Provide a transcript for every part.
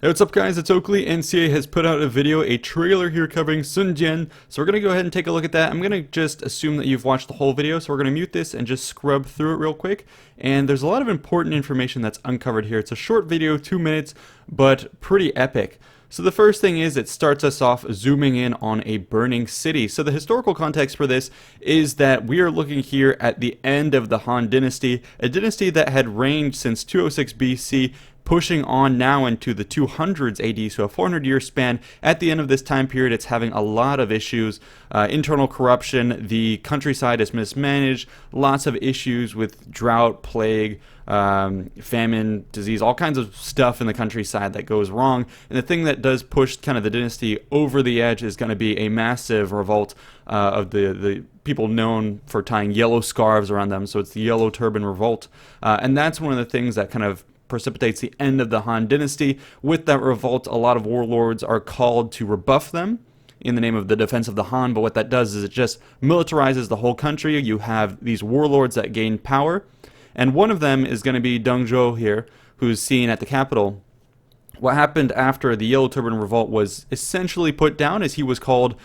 Hey, what's up guys, it's Oakley. NCA has put out a trailer here covering Jian. So we're going to go ahead and take a look at that. I'm going to just assume that you've watched the whole video, so we're going to mute this and just scrub through it real quick. And there's a lot of important information that's uncovered here. It's a short video, 2 minutes, but pretty epic. So the first thing is it starts us off zooming in on a burning city. So the historical context for this is that we are looking here at the end of the Han Dynasty, a dynasty that had reigned since 206 BC, pushing on now into the 200s AD, so a 400-year span. At the end of this time period, it's having a lot of issues, internal corruption, the countryside is mismanaged, lots of issues with drought, plague, famine, disease, all kinds of stuff in the countryside that goes wrong. And the thing that does push kind of the dynasty over the edge is going to be a massive revolt of the people known for tying yellow scarves around them. So it's the Yellow Turban Revolt. And that's one of the things that kind of precipitates the end of the Han Dynasty. With that revolt, a lot of warlords are called to rebuff them in the name of the defense of the Han, but what that does is it just militarizes the whole country. You have these warlords that gain power, and one of them is going to be Zhuo here, who's seen at the capital. What happened after the Yellow Turban Revolt was essentially put down as he was called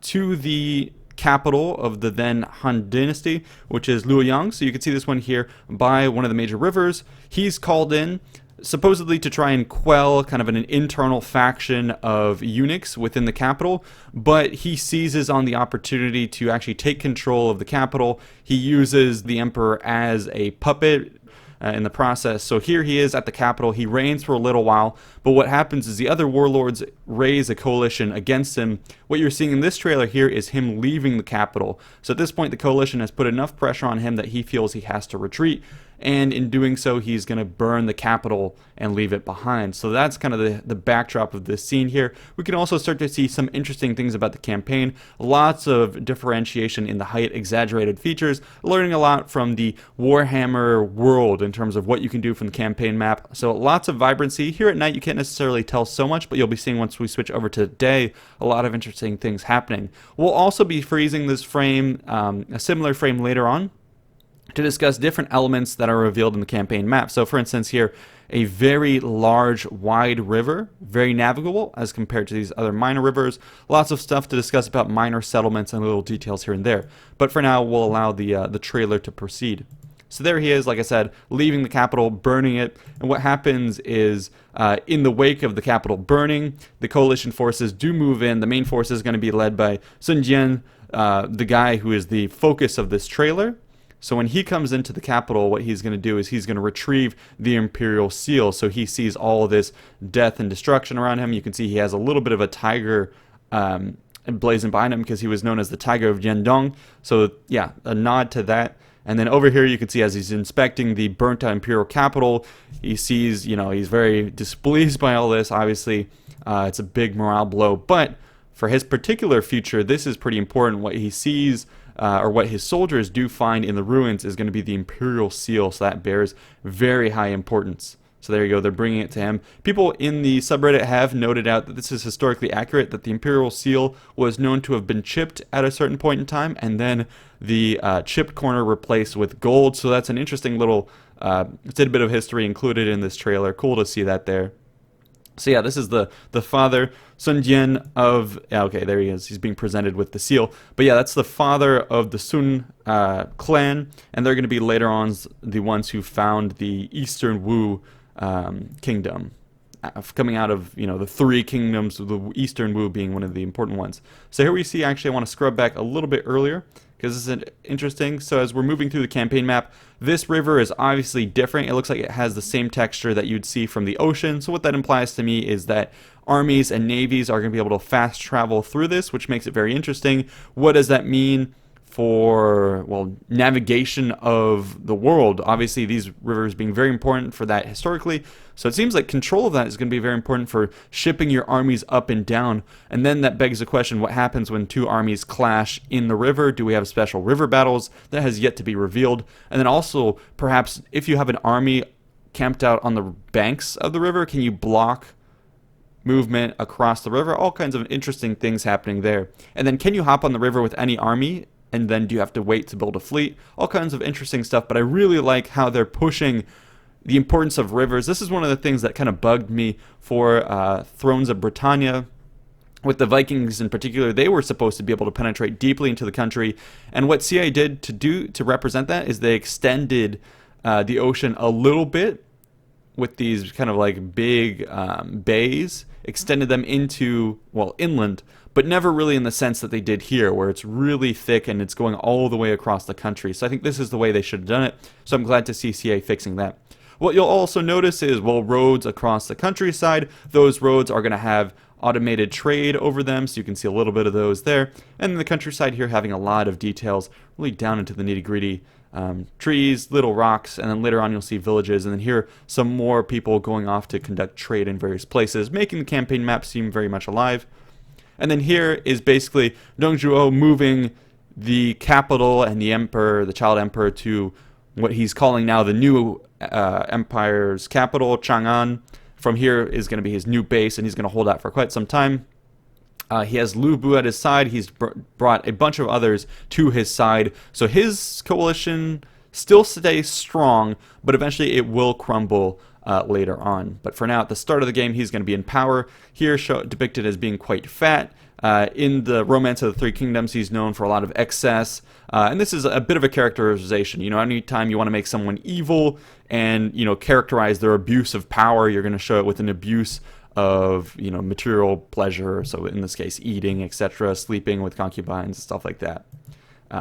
to the capital of the then Han Dynasty, which is Luoyang. So you can see this one here by one of the major rivers. He's called in supposedly to try and quell kind of an internal faction of eunuchs within the capital, but he seizes on the opportunity to actually take control of the capital. He uses the emperor as a puppet in the process. So here he is at the capital. He reigns for a little while, but what happens is the other warlords raise a coalition against him. What you're seeing in this trailer here is him leaving the capital. So at this point, the coalition has put enough pressure on him that he feels he has to retreat, and in doing so, he's going to burn the capital and leave it behind. So that's kind of the backdrop of this scene here. We can also start to see some interesting things about the campaign. Lots of differentiation in the height, exaggerated features, learning a lot from the Warhammer world in terms of what you can do from the campaign map. So lots of vibrancy. Here at night, you can't necessarily tell so much, but you'll be seeing once we switch over to day, a lot of interesting things happening. We'll also be freezing this frame, a similar frame later on, to discuss different elements that are revealed in the campaign map. So for instance here, a very large, wide river, very navigable as compared to these other minor rivers. Lots of stuff to discuss about minor settlements and little details here and there. But for now, we'll allow the trailer to proceed. So there he is, like I said, leaving the capital, burning it. And what happens is, in the wake of the capital burning, the coalition forces do move in. The main force is going to be led by Jian, the guy who is the focus of this trailer. So when he comes into the capital, what he's going to do is he's going to retrieve the imperial seal. So he sees all of this death and destruction around him. You can see he has a little bit of a tiger emblazoned behind him because he was known as the Tiger of Jian. So yeah, a nod to that. And then over here you can see as he's inspecting the burnt out imperial capital, he sees, he's very displeased by all this. Obviously, it's a big morale blow. But for his particular future, this is pretty important. What he sees, or what his soldiers do find in the ruins, is going to be the imperial seal. So that bears very high importance. So there you go, they're bringing it to him. People in the subreddit have noted out that this is historically accurate, that the imperial seal was known to have been chipped at a certain point in time, and then the chipped corner replaced with gold. So that's an interesting little tidbit of history included in this trailer. Cool to see that there. So yeah, this is the father, Sun Jian of, okay, there he is. He's being presented with the seal. But yeah, that's the father of the Sun clan, and they're going to be later on the ones who found the Eastern Wu kingdom, coming out of, the three kingdoms, of the Eastern Wu being one of the important ones. So here we see, actually, I want to scrub back a little bit earlier, because this is interesting. So as we're moving through the campaign map, this river is obviously different. It looks like it has the same texture that you'd see from the ocean. So what that implies to me is that armies and navies are going to be able to fast travel through this, which makes it very interesting. What does that mean for, well, navigation of the world? Obviously, these rivers being very important for that historically. So it seems like control of that is going to be very important for shipping your armies up and down. And then that begs the question, what happens when two armies clash in the river? Do we have special river battles? That has yet to be revealed. And then also, perhaps, if you have an army camped out on the banks of the river, can you block movement across the river? All kinds of interesting things happening there. And then can you hop on the river with any army? And then do you have to wait to build a fleet? All kinds of interesting stuff, but I really like how they're pushing the importance of rivers. This is one of the things that kind of bugged me for Thrones of Britannia. With the Vikings in particular, they were supposed to be able to penetrate deeply into the country, and what CIA did to represent that is they extended the ocean a little bit with these kind of like big bays, extended them into, well, inland, but never really in the sense that they did here, where it's really thick and it's going all the way across the country. So I think this is the way they should have done it, so I'm glad to see CIA fixing that. What you'll also notice is, well, roads across the countryside, those roads are going to have automated trade over them, so you can see a little bit of those there. And the countryside here having a lot of details, really down into the nitty-gritty. Trees, little rocks, and then later on you'll see villages, and then here some more people going off to conduct trade in various places, making the campaign map seem very much alive. And then here is basically Zhuo moving the capital and the emperor, the child emperor, to what he's calling now the new empire's capital, Chang'an. From here is going to be his new base, and he's going to hold that for quite some time. He has Lu Bu at his side. He's brought a bunch of others to his side. So his coalition still stays strong, but eventually it will crumble later on. But for now, at the start of the game, he's going to be in power. Here depicted as being quite fat. In the Romance of the Three Kingdoms, he's known for a lot of excess. And this is a bit of a characterization. You know, anytime you want to make someone evil and, you know, characterize their abuse of power, you're going to show it with an abuse of, you know, material pleasure. So in this case, eating, etc., sleeping with concubines, stuff like that.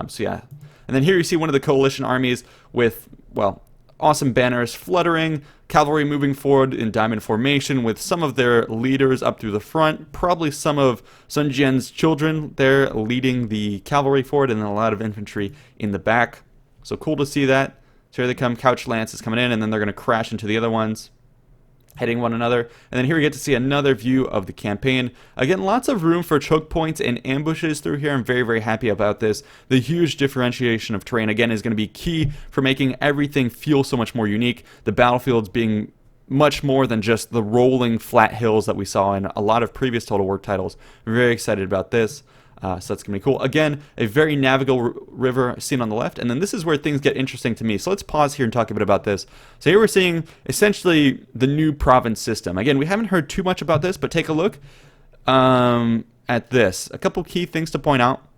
So yeah. And then here you see one of the coalition armies with, well, awesome banners fluttering, cavalry moving forward in diamond formation with some of their leaders up through the front, probably some of Sun Jian's children there leading the cavalry forward, and then a lot of infantry in the back. So cool to see that. So here they come, Couch Lance is coming in, and then they're going to crash into the other ones, hitting one another. And then here we get to see another view of the campaign. Again, lots of room for choke points and ambushes through here. I'm very, very happy about this. The huge differentiation of terrain, again, is going to be key for making everything feel so much more unique. The battlefields being much more than just the rolling flat hills that we saw in a lot of previous Total War titles. I'm very excited about this. So that's going to be cool. Again, a very navigable river seen on the left. And then this is where things get interesting to me. So let's pause here and talk a bit about this. So here we're seeing essentially the new province system. Again, we haven't heard too much about this, but take a look at this. A couple key things to point out.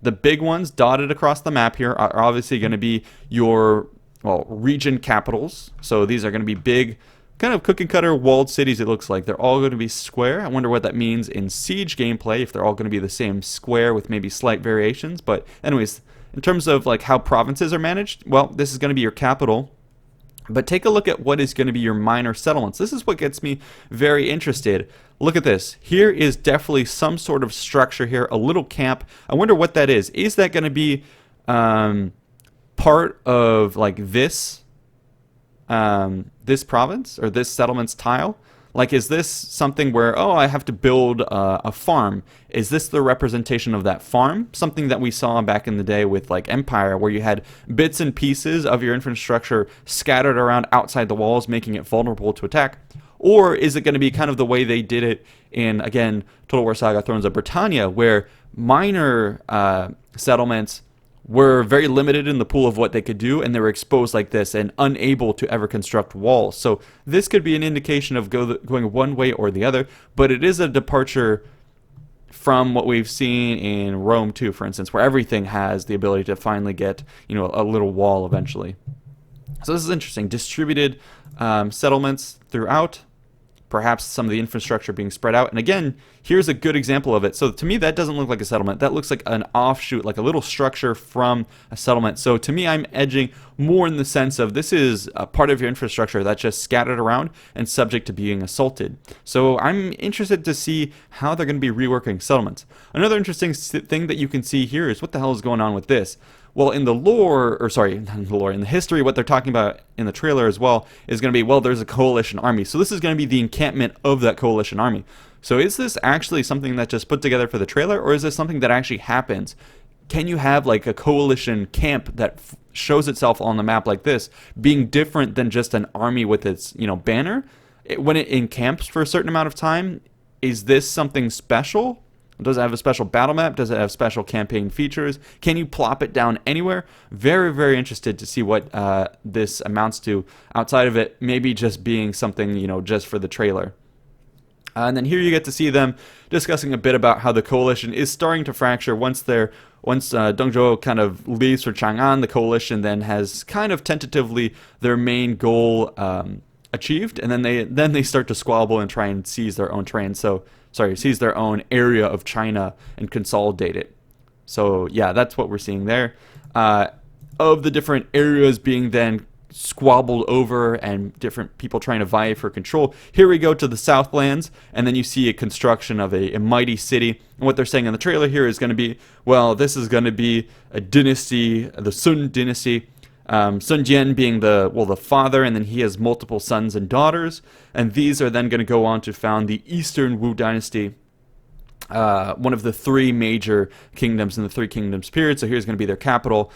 The big ones dotted across the map here are obviously going to be your, well, region capitals. So these are going to be big, kind of cookie cutter walled cities. It looks like they're all going to be square. I wonder what that means in siege gameplay, if they're all going to be the same square with maybe slight variations. But anyways, in terms of like how provinces are managed, well, this is going to be your capital. But take a look at what is going to be your minor settlements. This is what gets me very interested. Look at this. Here is definitely some sort of structure here, a little camp. I wonder what that is. Is that going to be part of like this province or this settlement's tile? Like, is this something where, oh, I have to build a farm? Is this the representation of that farm? Something that we saw back in the day with like Empire, where you had bits and pieces of your infrastructure scattered around outside the walls, making it vulnerable to attack? Or is it going to be kind of the way they did it in, again, Total War Saga Thrones of Britannia, where minor settlements were very limited in the pool of what they could do, and they were exposed like this and unable to ever construct walls? So this could be an indication of going one way or the other, but it is a departure from what we've seen in Rome too, for instance, where everything has the ability to finally get, you know, a little wall eventually. So this is interesting. Distributed settlements throughout, perhaps some of the infrastructure being spread out. And again, here's a good example of it. So to me, that doesn't look like a settlement. That looks like an offshoot, like a little structure from a settlement. So to me, I'm edging more in the sense of this is a part of your infrastructure that's just scattered around and subject to being assaulted. So I'm interested to see how they're going to be reworking settlements. Another interesting thing that you can see here is what the hell is going on with this? Well, in the lore, or sorry, not in the lore, in the history, what they're talking about in the trailer as well is going to be, well, there's a coalition army. So this is going to be the encampment of that coalition army. So is this actually something that's just put together for the trailer, or is this something that actually happens? Can you have like a coalition camp that shows itself on the map like this, being different than just an army with its, you know, banner? When it encamps for a certain amount of time, is this something special? Does it have a special battle map? Does it have special campaign features? Can you plop it down anywhere? Very, very interested to see what this amounts to outside of it maybe just being something, just for the trailer. And then here you get to see them discussing a bit about how the coalition is starting to fracture once Deng Zhuo kind of leaves for Chang'an. The coalition then has kind of tentatively their main goal achieved, and then they start to squabble and try and seize their own seize their own area of China and consolidate it. So yeah, that's what we're seeing there. Of the different areas being then squabbled over and different people trying to vie for control, here we go to the Southlands, and then you see a construction of a mighty city. And what they're saying in the trailer here is going to be, well, this is going to be a dynasty, the Sun dynasty. Sun Jian being the father, and then he has multiple sons and daughters, and these are then going to go on to found the Eastern Wu dynasty, one of the three major kingdoms in the Three Kingdoms period. So here's going to be their capital.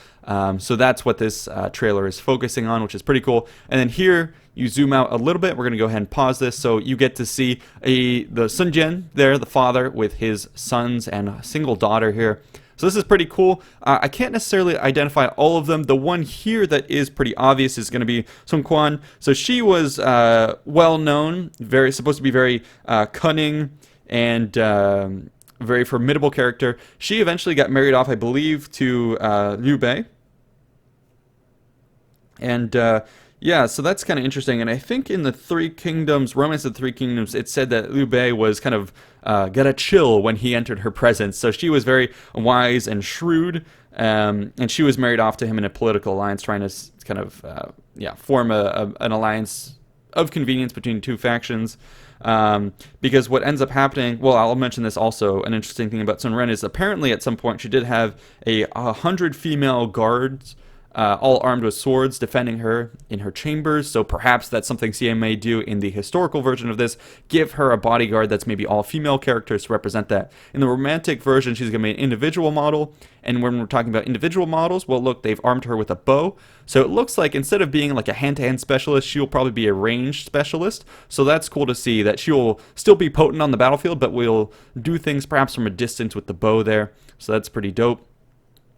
So that's what this trailer is focusing on, which is pretty cool. And then here you zoom out a little bit. We're going to go ahead and pause this. So you get to see the Sun Jian there, the father, with his sons and a single daughter here. So this is pretty cool. I can't necessarily identify all of them. The one here that is pretty obvious is going to be Sun Quan. So she was well known, supposed to be very cunning and very formidable character. She eventually got married off, I believe, to Liu Bei. And yeah, so that's kind of interesting. And I think in the Three Kingdoms, Romance of the Three Kingdoms, it said that Liu Bei was kind of got a chill when he entered her presence. So she was very wise and shrewd, and she was married off to him in a political alliance, trying to kind of form an alliance of convenience between two factions. Because what ends up happening, well, I'll mention this also, an interesting thing about Sun Ren is apparently at some point she did have 100 female guards, all armed with swords, defending her in her chambers. So perhaps that's something CA may do in the historical version of this, give her a bodyguard that's maybe all female characters to represent that. In the romantic version, she's going to be an individual model, and when we're talking about individual models, well, look, they've armed her with a bow. So it looks like instead of being like a hand-to-hand specialist, she'll probably be a ranged specialist. So that's cool to see that she'll still be potent on the battlefield, but will do things perhaps from a distance with the bow there. So that's pretty dope.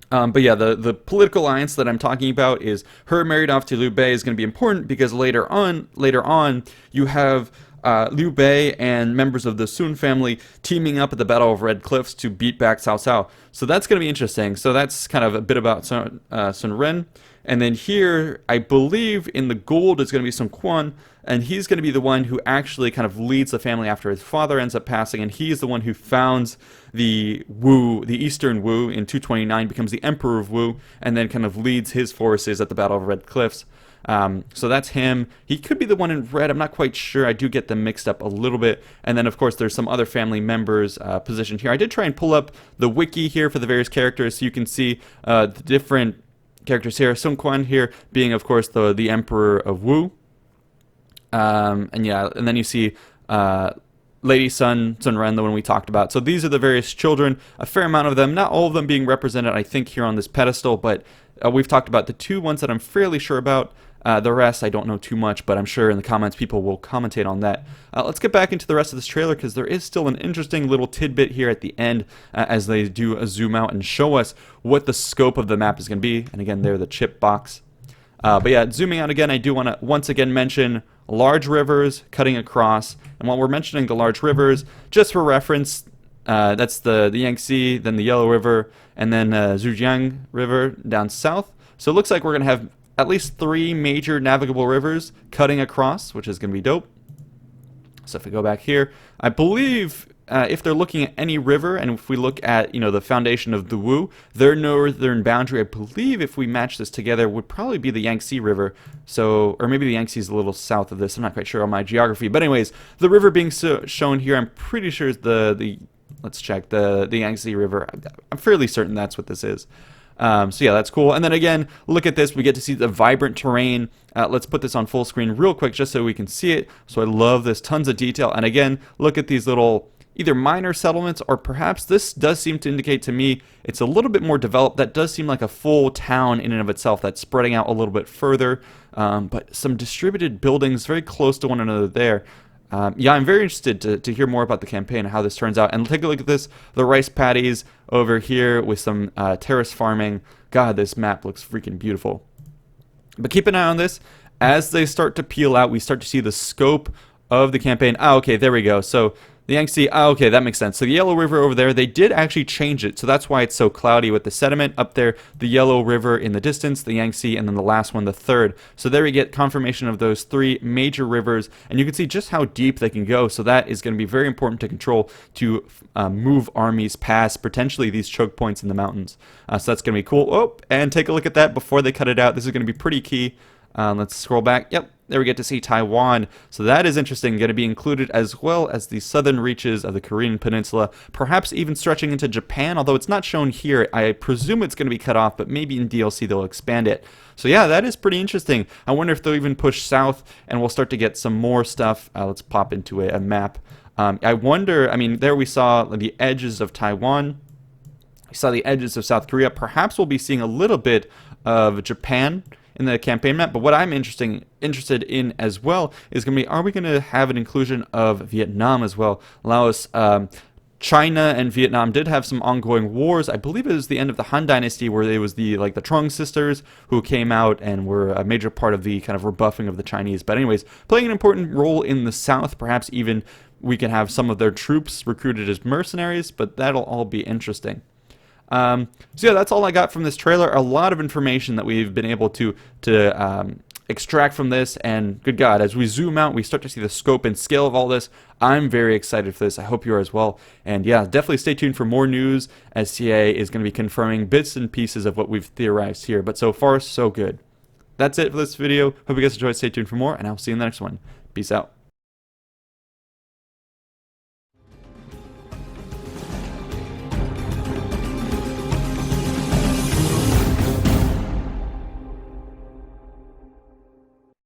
But yeah, the political alliance that I'm talking about is her married off to Liu Bei is going to be important because later on you have Liu Bei and members of the Sun family teaming up at the Battle of Red Cliffs to beat back Cao Cao. So that's going to be interesting. So that's kind of a bit about Sun Ren. And then here, I believe in the gold is going to be Sun Quan, and he's going to be the one who actually kind of leads the family after his father ends up passing, and he's the one who founds the Wu, the Eastern Wu in 229, becomes the Emperor of Wu, and then kind of leads his forces at the Battle of Red Cliffs. So that's him. He could be the one in red. I'm not quite sure. I do get them mixed up a little bit. And then, of course, there's some other family members positioned here. I did try and pull up the wiki here for the various characters so you can see the different characters here. Sun Quan here being, of course, the Emperor of Wu. And yeah, and then you see Lady Sun Ren, the one we talked about. So these are the various children, a fair amount of them, not all of them being represented, I think, here on this pedestal, but we've talked about the two ones that I'm fairly sure about. The rest, I don't know too much, but I'm sure in the comments people will commentate on that. Let's get back into the rest of this trailer because there is still an interesting little tidbit here at the end as they do a zoom out and show us what the scope of the map is going to be. And again, there, the chip box. But yeah, zooming out again, I do want to once again mention large rivers cutting across. And while we're mentioning the large rivers, just for reference, that's the Yangtze, then the Yellow River, and then Zhujiang River down south. So it looks like we're going to have at least 3 major navigable rivers cutting across, which is going to be dope. So if we go back here, I believe if they're looking at any river, and if we look at, the foundation of the Wu, their northern boundary, I believe if we match this together, would probably be the Yangtze River. So, or maybe the Yangtze is a little south of this. I'm not quite sure on my geography. But anyways, the river being shown here, I'm pretty sure is let's check, the Yangtze River. I'm fairly certain that's what this is. So yeah, that's cool. And then again, look at this. We get to see the vibrant terrain. Let's put this on full screen real quick just so we can see it. So I love this. Tons of detail. And again, look at these little either minor settlements, or perhaps this does seem to indicate to me it's a little bit more developed. That does seem like a full town in and of itself that's spreading out a little bit further. But some distributed buildings very close to one another there. Yeah, I'm very interested to hear more about the campaign and how this turns out. And take a look at this, the rice paddies over here with some terrace farming. God, this map looks freaking beautiful. But keep an eye on this. As they start to peel out, we start to see the scope of the campaign. Okay, there we go. So the Yangtze, okay, that makes sense. So the Yellow River over there, they did actually change it. So that's why it's so cloudy with the sediment up there. The Yellow River in the distance, the Yangtze, and then the last one, the third. So there we get confirmation of those 3 major rivers. And you can see just how deep they can go. So that is going to be very important to control to move armies past potentially these choke points in the mountains. So that's going to be cool. Oh, and take a look at that before they cut it out. This is going to be pretty key. Let's scroll back. Yep, there we get to see Taiwan. So that is interesting. Going to be included as well as the southern reaches of the Korean Peninsula, perhaps even stretching into Japan, although it's not shown here. I presume it's going to be cut off, but maybe in DLC they'll expand it. So yeah, that is pretty interesting. I wonder if they'll even push south and we'll start to get some more stuff. Let's pop into a map. I wonder, I mean, there we saw the edges of Taiwan. We saw the edges of South Korea. Perhaps we'll be seeing a little bit of Japan in the campaign map, but what I'm interested in as well is going to be, are we going to have an inclusion of Vietnam as well? Laos, China and Vietnam did have some ongoing wars. I believe it was the end of the Han Dynasty where it was the Trung sisters who came out and were a major part of the kind of rebuffing of the Chinese. But anyways, playing an important role in the South, perhaps even we can have some of their troops recruited as mercenaries, but that'll all be interesting. So yeah, that's all I got from this trailer. A lot of information that we've been able to extract from this, and good God, as we zoom out, we start to see the scope and scale of all this. I'm very excited for this. I hope you are as well. And yeah, definitely stay tuned for more news as CA is going to be confirming bits and pieces of what we've theorized here. But so far, so good. That's it for this video. Hope you guys enjoyed. Stay tuned for more, and I'll see you in the next one. Peace out.